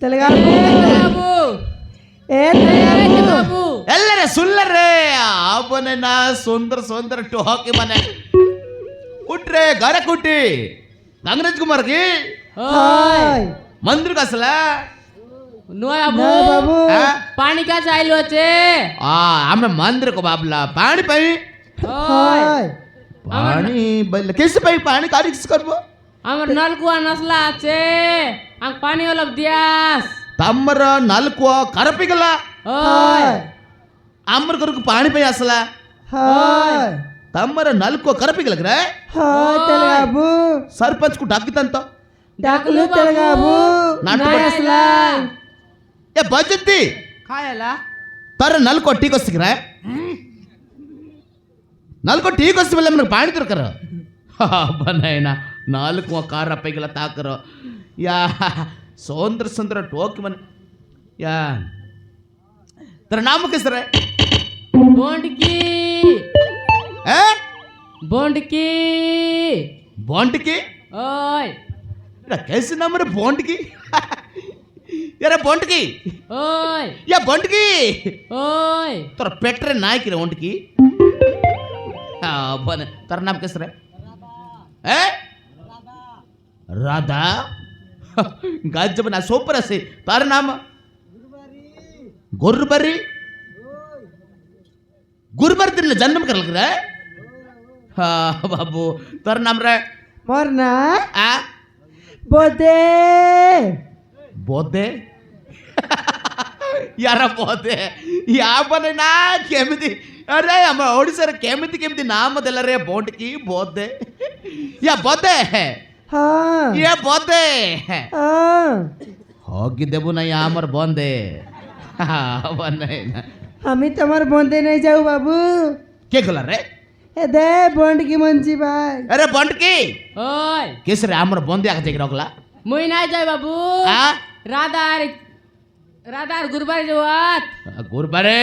ತೆಲಗಾಬು ಏ ತೆಲಗಾಬು ಎಲ್ಲರೇ ಸುಳ್ಳರೇ ಆಪನೆ ನಾ ಸುಂದರ ಸುಂದರ ಟೋಕಿ ಮನೆ कुट्रे घर कुट्टी कांग्रेस कुमार की हाय मंदिर का असला नो ना बाबू पानी का चाइलो छे हमें मंदिर को बाबला पानी पाई हाय पानी बल कैसे पाई पानी कारी किस करबो हमर नलकुआ नसला छे हम पानी ओलब दियास तमर नलकुआ करपिगला ओय अमर को पानी पाई असला हाय तमर नलकुआ करपिगला रे हाय तेलगाबु सरपंच को डाकितंत डाकलू तेलगाबु नायसला ए बजती खायला तर नलको ठीक वस्तिरा नलको ठीक वस्ति बल्ले मन पानी दొరకర बनायना नालको कार पैगला ताकर या सुंदर सुंदर टोकी मन या तेरा नाम किस रे बोंडकी हैं बोंडकी बॉन्डकी ओय इरा कैसे नाम रे बॉन्डकी यार बॉन्डकी ओय या बॉन्डकी ओय तोर पेट्रे नायक रे बॉन्डकी हां बने तेरा नाम किस रे हैं राधा गजब ना सुपर से तार नाम गुरबरी गुरबरी दिन जन्म कर लग रहा है हाँ बाबू तार नाम रे मोरना आ बोदे बोधे यार बोधे या बने ना केमिति अरे हम ओडिसा रे केमिति केमिति नाम देला रे बोट की बोधे या बोधे है हाँ ये बोधे हाँ होगी देबु ना यामर बोंदे हाँ बने ना हमी तमर बोंदे नहीं जाऊ बाबू के गला रे ए दे बोंड की मंची भाई अरे बंट की ओय किस रे आमर बोंदे आके जग रखला मुई नाय जाय बाबू आ राधार राधार गुरबार जोआत गुरबरे